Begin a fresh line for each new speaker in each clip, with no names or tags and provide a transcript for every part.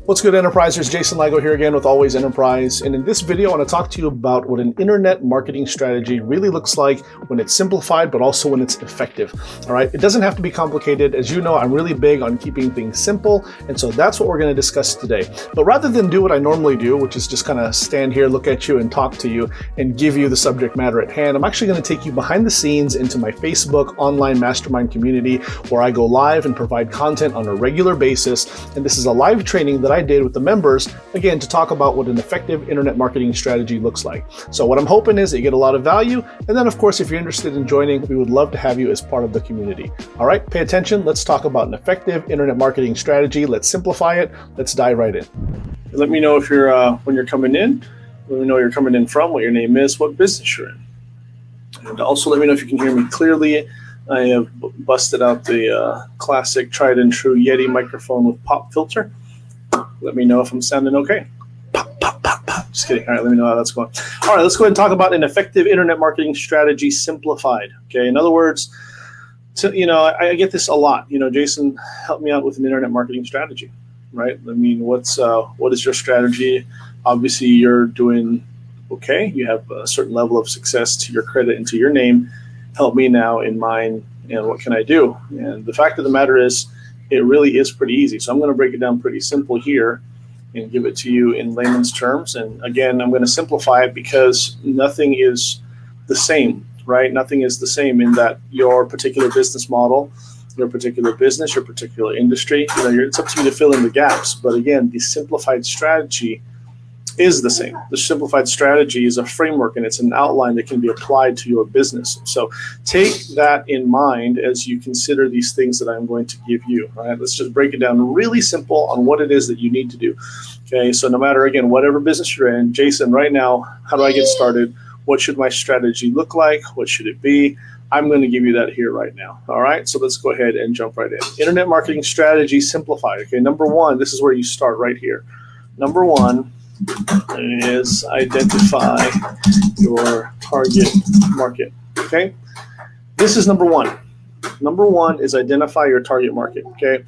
What's good, Enterprisers? Jason Ligo here again with Always Enterprise. And in this video, I want to talk to you about what an internet marketing strategy really looks like when it's simplified, but also when it's effective. All right. It doesn't have to be complicated. As you know, I'm really big on keeping things simple. And so that's what we're going to discuss today. But rather than do what I normally do, which is just kind of stand here, look at you and talk to you and give you the subject matter at hand, I'm actually going to take you behind the scenes into my Facebook online mastermind community where I go live and provide content on a regular basis. And this is a live training that I did with the members, again, to talk about what an effective internet marketing strategy looks like. So what I'm hoping is that you get a lot of value. And then, of course, if you're interested in joining, we would love to have you as part of the community. All right, pay attention. Let's talk about an effective internet marketing strategy. Let's simplify it. Let's dive right in. Let me know if you're when you're coming in. Let me know where you're coming in from, what your name is, what business you're in. And also let me know if you can hear me clearly. I have busted out the classic tried and true Yeti microphone with pop filter. Let me know if I'm sounding okay. Pop, pop, pop, pop. Just kidding. All right, let me know how that's going. All right, let's go ahead and talk about an effective internet marketing strategy simplified. Okay, in other words, I get this a lot. Jason, help me out with an internet marketing strategy, right? I mean, what is your strategy? Obviously, you're doing okay. You have a certain level of success to your credit and to your name. Help me now in mine, and what can I do? And the fact of the matter is, it really is pretty easy. So I'm going to break it down pretty simple here and give it to you in layman's terms. And again, I'm going to simplify it because nothing is the same, right? Nothing is the same in that your particular business model, your particular business, your particular industry, it's up to you to fill in the gaps. But again, the simplified strategy is the same. The simplified strategy is a framework and it's an outline that can be applied to your business. So take that in mind as you consider these things that I'm going to give you. All right, let's just break it down really simple on what it is that you need to do. Okay, so no matter, again, whatever business you're in, Jason, right now, how do I get started? What should my strategy look like? What should it be? I'm going to give you that here right now. All right, so let's go ahead and jump right in. Internet marketing strategy simplified. Okay, number one, this is where you start right here. Number one is identify your target market. Okay, this is number one. Number one is identify your target market. Okay,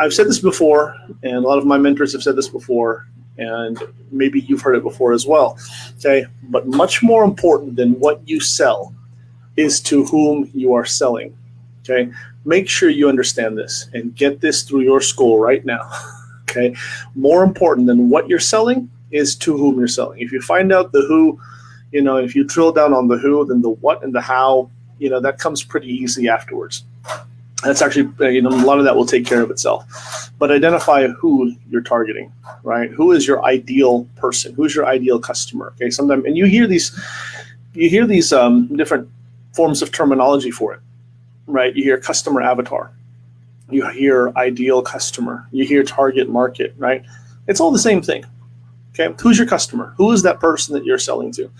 I've said this before, and a lot of my mentors have said this before, and maybe you've heard it before as well. Okay, but much more important than what you sell is to whom you are selling. Okay, make sure you understand this and get this through your skull right now. Okay, more important than what you're selling is to whom you're selling. If you find out the who, if you drill down on the who, then the what and the how, that comes pretty easy afterwards. That's actually, a lot of that will take care of itself. But identify who you're targeting, right? Who is your ideal person? Who's your ideal customer? Okay, sometimes, and you hear these different forms of terminology for it, right? You hear customer avatar. You hear ideal customer, you hear target market, right? It's all the same thing. Okay, who's your customer? Who is that person that you're selling to?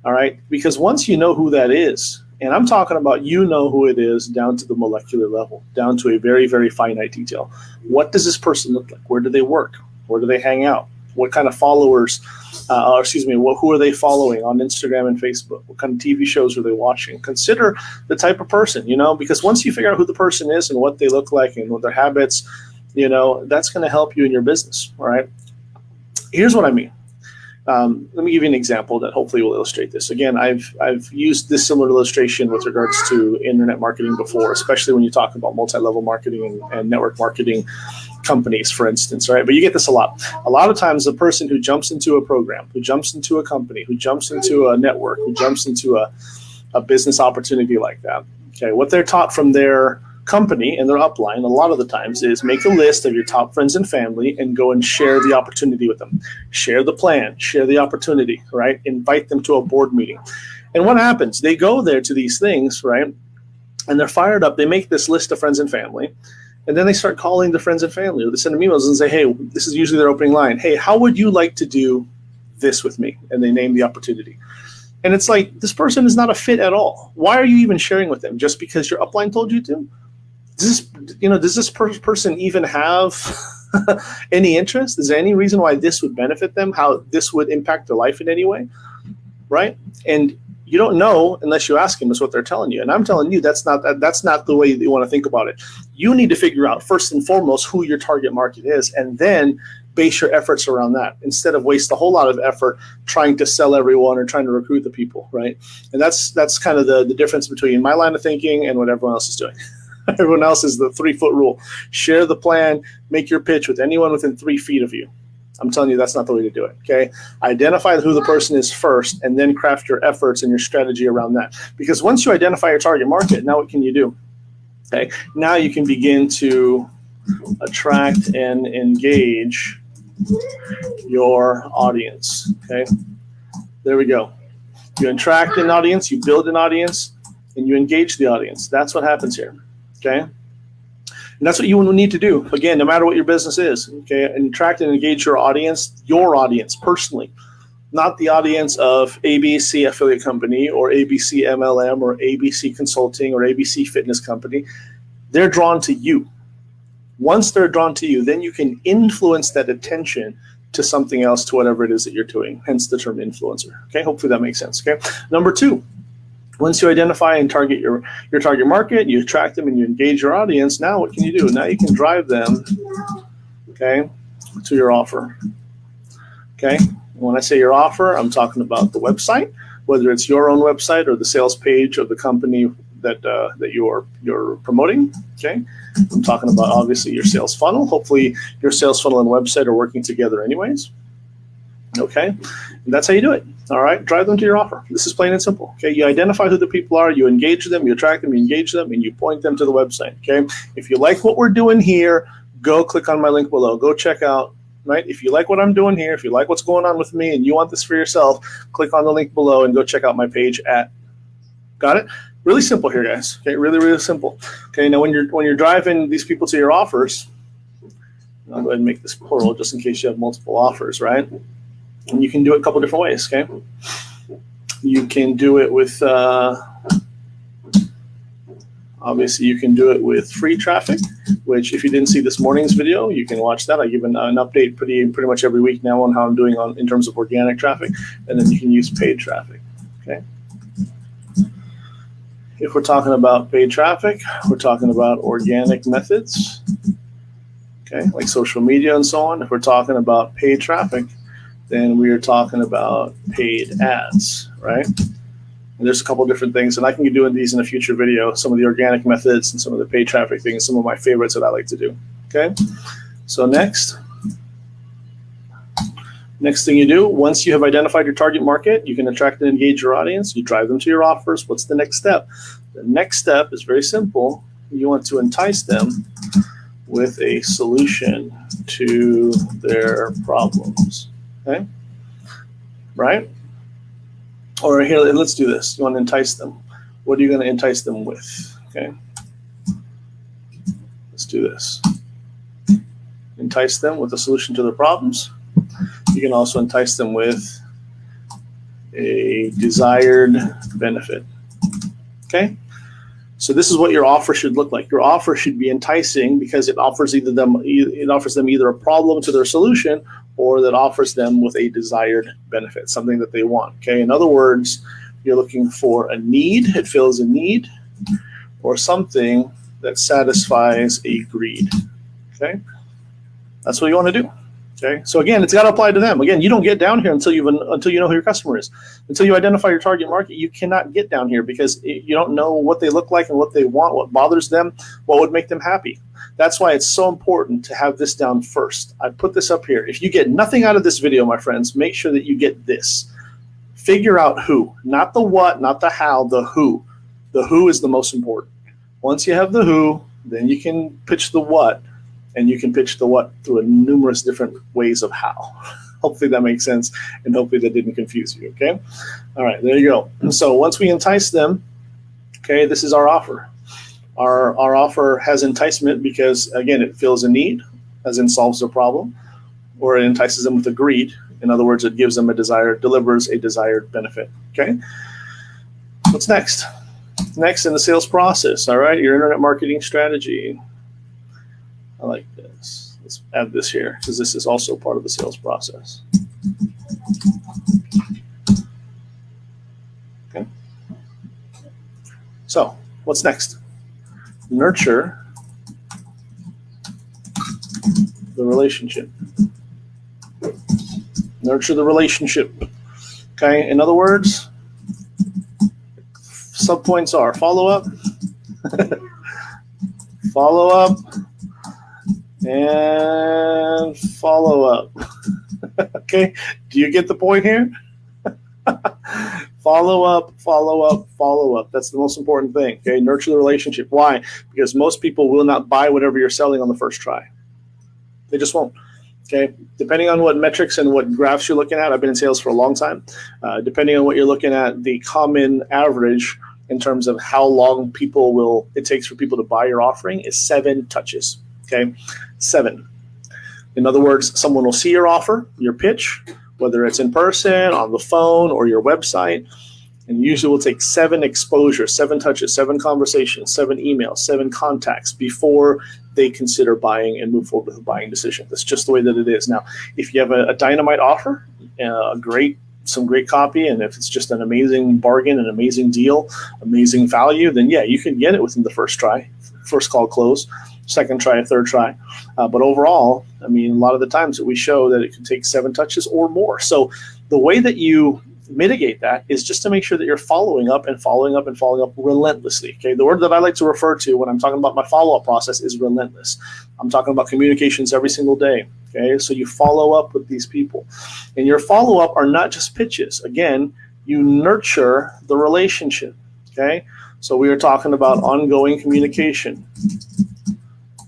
All right, because once you know who that is, and I'm talking about who it is down to the molecular level, down to a very, very finite detail. What does this person look like? Where do they work? Where do they hang out? What kind of followers, who are they following on Instagram and Facebook? What kind of TV shows are they watching? Consider the type of person, because once you figure out who the person is and what they look like and what their habits, that's going to help you in your business, all right? Here's what I mean. Let me give you an example that hopefully will illustrate this. Again, I've used this similar illustration with regards to internet marketing before, especially when you talk about multi-level marketing and network marketing companies, for instance, right? But you get this a lot. A lot of times the person who jumps into a program, who jumps into a company, who jumps into a network, who jumps into a business opportunity like that, okay, what they're taught from their company and their upline a lot of the times is make a list of your top friends and family and go and share the opportunity with them. Share the plan, share the opportunity, right? Invite them to a board meeting. And what happens? They go there to these things, right? And they're fired up. They make this list of friends and family. And then they start calling the friends and family, or they send them emails and say, hey, this is usually their opening line. Hey, how would you like to do this with me? And they name the opportunity. And it's like, this person is not a fit at all. Why are you even sharing with them? Just because your upline told you to? Does this person even have any interest? Is there any reason why this would benefit them? How this would impact their life in any way? Right? And you don't know unless you ask them, is what they're telling you. And I'm telling you, that's not the way you want to think about it. You need to figure out first and foremost who your target market is, and then base your efforts around that instead of waste a whole lot of effort trying to sell everyone or trying to recruit the people, right? And that's kind of the difference between my line of thinking and what everyone else is doing. Everyone else is the 3-foot rule. Share the plan, make your pitch with anyone within 3 feet of you. I'm telling you, that's not the way to do it, okay? Identify who the person is first, and then craft your efforts and your strategy around that. Because once you identify your target market, now what can you do? Okay, now you can begin to attract and engage your audience, okay? There we go. You attract an audience, you build an audience, and you engage the audience. That's what happens here, okay? And that's what you will need to do, again, no matter what your business is, okay? And attract and engage your audience personally, not the audience of ABC affiliate company or ABC MLM or ABC consulting or ABC fitness company. They're drawn to you. Once they're drawn to you, then you can influence that attention to something else, to whatever it is that you're doing, hence the term influencer, okay? Hopefully that makes sense, okay? Number 2, once you identify and target your target market, you attract them and you engage your audience, now what can you do? Now you can drive them, okay, to your offer, okay? When I say your offer, I'm talking about the website, whether it's your own website or the sales page of the company that you're promoting, okay? I'm talking about obviously your sales funnel. Hopefully your sales funnel and website are working together anyways, okay? And that's how you do it, all right? Drive them to your offer. This is plain and simple, okay? You identify who the people are, you engage them, you attract them, you engage them, and you point them to the website, okay? If you like what we're doing here, go click on my link below. Go check out, right? If you like what I'm doing here, if you like what's going on with me and you want this for yourself, click on the link below and go check out my page at, got it? Really simple here, guys. Okay, really, really simple. Okay, now when you're driving these people to your offers, I'll go ahead and make this plural just in case you have multiple offers, right? And you can do it a couple different ways, okay? You can do it with, obviously you can do it with free traffic, which if you didn't see this morning's video, you can watch that. I give an update pretty much every week now on how I'm doing in terms of organic traffic, and then you can use paid traffic, okay? If we're talking about paid traffic, we're talking about organic methods, okay, like social media and so on. If we're talking about paid traffic, then we are talking about paid ads, right? And there's a couple different things, and I can be doing these in a future video, some of the organic methods and some of the paid traffic things, some of my favorites that I like to do, okay? So next thing you do, once you have identified your target market, you can attract and engage your audience, you drive them to your offers. What's the next step? The next step is very simple. You want to entice them with a solution to their problems, okay? Right? Or here, let's do this. You want to entice them. What are you going to entice them with, okay? Let's do this. Entice them with a solution to their problems. You can also entice them with a desired benefit, okay? So this is what your offer should look like. Your offer should be enticing because it offers them either a problem to their solution or that offers them with a desired benefit, something that they want, okay? In other words, you're looking for a need, it fills a need, or something that satisfies a greed, okay? That's what you want to do. Okay, so again, it's got to apply to them. Again, you don't get down here until you know who your customer is. Until you identify your target market, you cannot get down here because you don't know what they look like and what they want, what bothers them, what would make them happy. That's why it's so important to have this down first. I put this up here. If you get nothing out of this video, my friends, make sure that you get this. Figure out who, not the what, not the how, the who. The who is the most important. Once you have the who, then you can pitch the what. And you can pitch the what through numerous different ways of how. Hopefully that makes sense, and hopefully that didn't confuse you, okay? All right, there you go. So once we entice them, okay, this is our offer. Our offer has enticement because, again, it fills a need, as in solves a problem, or it entices them with a greed. In other words, it gives them delivers a desired benefit, okay? What's next? Next in the sales process, all right, your internet marketing strategy. I like this. Let's add this here because this is also part of the sales process. Okay. So what's next? Nurture the relationship. Nurture the relationship. Okay, in other words, subpoints are follow up, follow up, and follow up. Okay, do you get the point here? Follow up, follow up, follow up. That's the most important thing. Okay, nurture the relationship. Why? Because most people will not buy whatever you're selling on the first try. They just won't. Okay, depending on what metrics and what graphs you're looking at, I've been in sales for a long time. Depending on what you're looking at, the common average in terms of how long it takes for people to buy your offering is 7 touches. Okay, 7. In other words, someone will see your offer, your pitch, whether it's in person, on the phone, or your website, and usually will take 7 exposures, 7 touches, 7 conversations, 7 emails, 7 contacts before they consider buying and move forward with a buying decision. That's just the way that it is. Now, if you have a dynamite offer, some great copy, and if it's just an amazing bargain, an amazing deal, amazing value, then yeah, you can get it within the first try, first call close, second try, third try. But overall, I mean, a lot of the times that we show that it can take 7 touches or more. So the way that you mitigate that is just to make sure that you're following up and following up and following up relentlessly. Okay, the word that I like to refer to when I'm talking about my follow-up process is relentless. I'm talking about communications every single day. Okay, so you follow up with these people, and your follow-up are not just pitches. Again, you nurture the relationship. Okay, so we are talking about ongoing communication.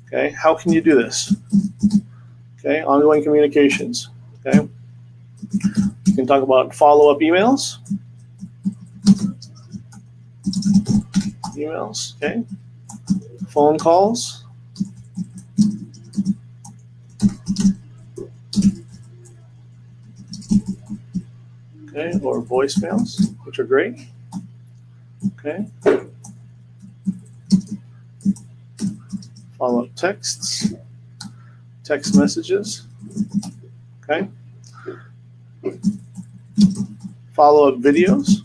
Okay, how can you do this? Okay, ongoing communications. Okay, you can talk about follow-up emails. Okay, phone calls. Okay, or voicemails, which are great. Okay. Follow-up texts, text messages. Okay. Follow-up videos.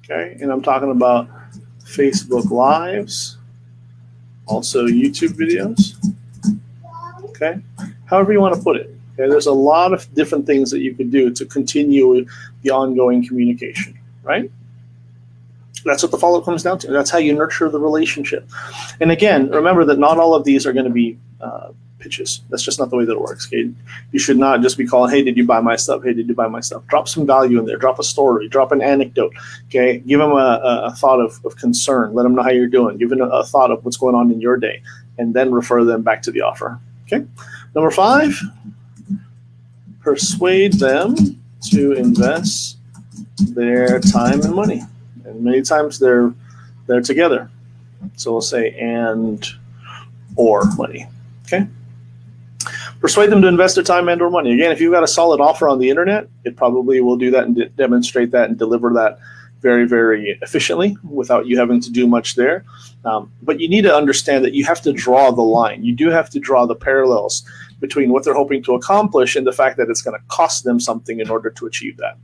Okay, and I'm talking about Facebook Lives, also YouTube videos. Okay, however you want to put it. Okay, there's a lot of different things that you can do to continue the ongoing communication, right? That's what the follow-up comes down to. That's how you nurture the relationship. And again, remember that not all of these are going to be pitches. That's just not the way that it works. Okay? You should not just be calling, hey, did you buy my stuff? Hey, did you buy my stuff? Drop some value in there. Drop a story. Drop an anecdote. Okay, give them a thought of concern. Let them know how you're doing. Give them a thought of what's going on in your day, and then refer them back to the offer. Okay. Number 5, persuade them to invest their time and money. And many times they're together. So we'll say and or money. Okay. Persuade them to invest their time and or money. Again, if you've got a solid offer on the internet, it probably will do that and demonstrate that and deliver that very, very efficiently without you having to do much there. But you need to understand that you have to draw the line. You do have to draw the parallels between what they're hoping to accomplish and the fact that it's going to cost them something in order to achieve that.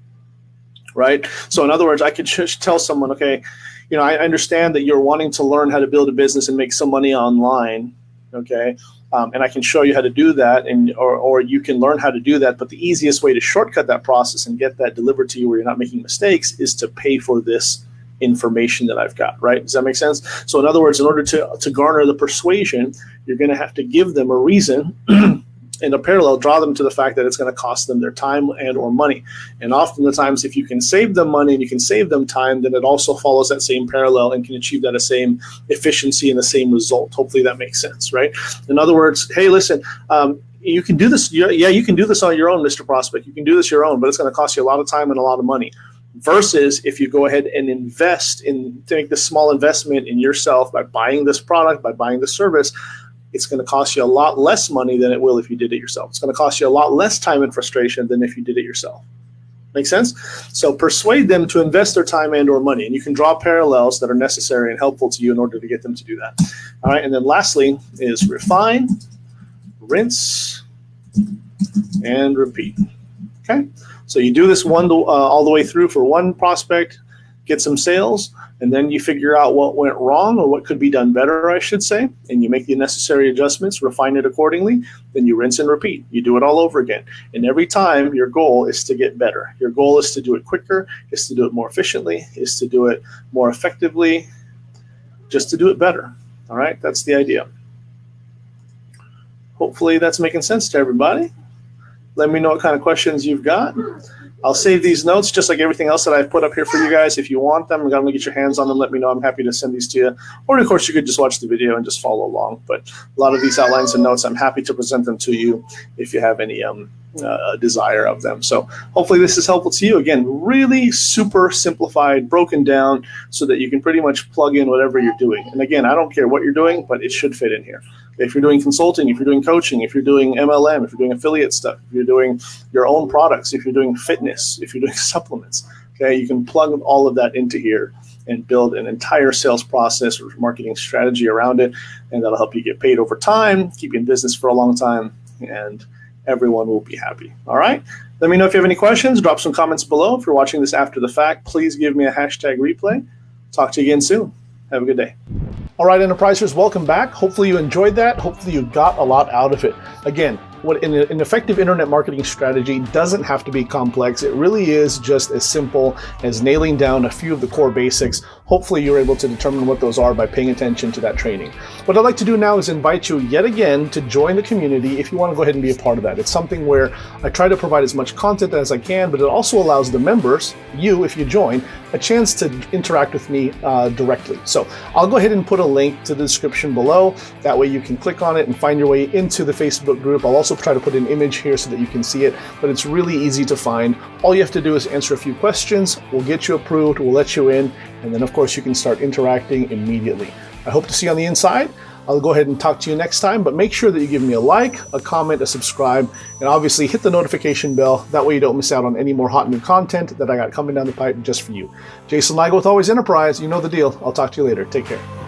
Right? So in other words, I could just tell someone, okay, I understand that you're wanting to learn how to build a business and make some money online. Okay. And I can show you how to do that, or you can learn how to do that. But the easiest way to shortcut that process and get that delivered to you where you're not making mistakes is to pay for this information that I've got, right? Does that make sense? So in other words, in order to garner the persuasion, you're going to have to give them a reason and a parallel, draw them to the fact that it's going to cost them their time and or money. And often the times, if you can save them money and you can save them time, then it also follows that same parallel and can achieve that same efficiency and the same result. Hopefully that makes sense, right? In other words, hey, listen, you can do this. Yeah, you can do this on your own, Mr. Prospect. You can do this your own, but it's going to cost you a lot of time and a lot of money. Versus if you go ahead and take this small investment in yourself by buying this product, by buying the service, it's going to cost you a lot less money than it will if you did it yourself. It's going to cost you a lot less time and frustration than if you did it yourself. Make sense? So persuade them to invest their time and or money. And you can draw parallels that are necessary and helpful to you in order to get them to do that. All right. And then lastly is refine, rinse, and repeat. Okay. So you do this all the way through for one prospect. get some sales, and then you figure out what went wrong or what could be done better, I should say, and you make the necessary adjustments, refine it accordingly, then you rinse and repeat. You do it all over again. And every time your goal is to get better. Your goal is to do it quicker, is to do it more efficiently, is to do it more effectively, just to do it better. All right, that's the idea. Hopefully that's making sense to everybody. Let me know what kind of questions you've got. I'll save these notes just like everything else that I've put up here for you guys. If you want them, I'm going to get your hands on them. Let me know. I'm happy to send these to you. Or, of course, you could just watch the video and just follow along. But a lot of these outlines and notes, I'm happy to present them to you if you have any desire of them. So hopefully this is helpful to you. Again, really super simplified, broken down so that you can pretty much plug in whatever you're doing. And again, I don't care what you're doing, but it should fit in here. If you're doing consulting, if you're doing coaching, if you're doing MLM, if you're doing affiliate stuff, if you're doing your own products, if you're doing fitness, if you're doing supplements, okay, you can plug all of that into here and build an entire sales process or marketing strategy around it. And that'll help you get paid over time, keep you in business for a long time, and everyone will be happy. All right. Let me know if you have any questions. Drop some comments below. If you're watching this after the fact, please give me a hashtag replay. Talk to you again soon. Have a good day. All right, Enterprisers, welcome back. Hopefully you enjoyed that. Hopefully you got a lot out of it. Again, what an effective internet marketing strategy doesn't have to be complex. It really is just as simple as nailing down a few of the core basics. Hopefully you're able to determine what those are by paying attention to that training. What I'd like to do now is invite you yet again to join the community if you want to go ahead and be a part of that. It's something where I try to provide as much content as I can, but it also allows the members, you, if you join, a chance to interact with me directly. So I'll go ahead and put a link to the description below. That way you can click on it and find your way into the Facebook group. I'll also try to put an image here so that you can see it, but it's really easy to find. All you have to do is answer a few questions. We'll get you approved. We'll let you in. And then, of course, you can start interacting immediately. I hope to see you on the inside. I'll go ahead and talk to you next time, but make sure that you give me a like, a comment, a subscribe, and obviously hit the notification bell. That way you don't miss out on any more hot new content that I got coming down the pipe just for you. Jason Ligo with Always Enterprise. You know the deal. I'll talk to you later. Take care.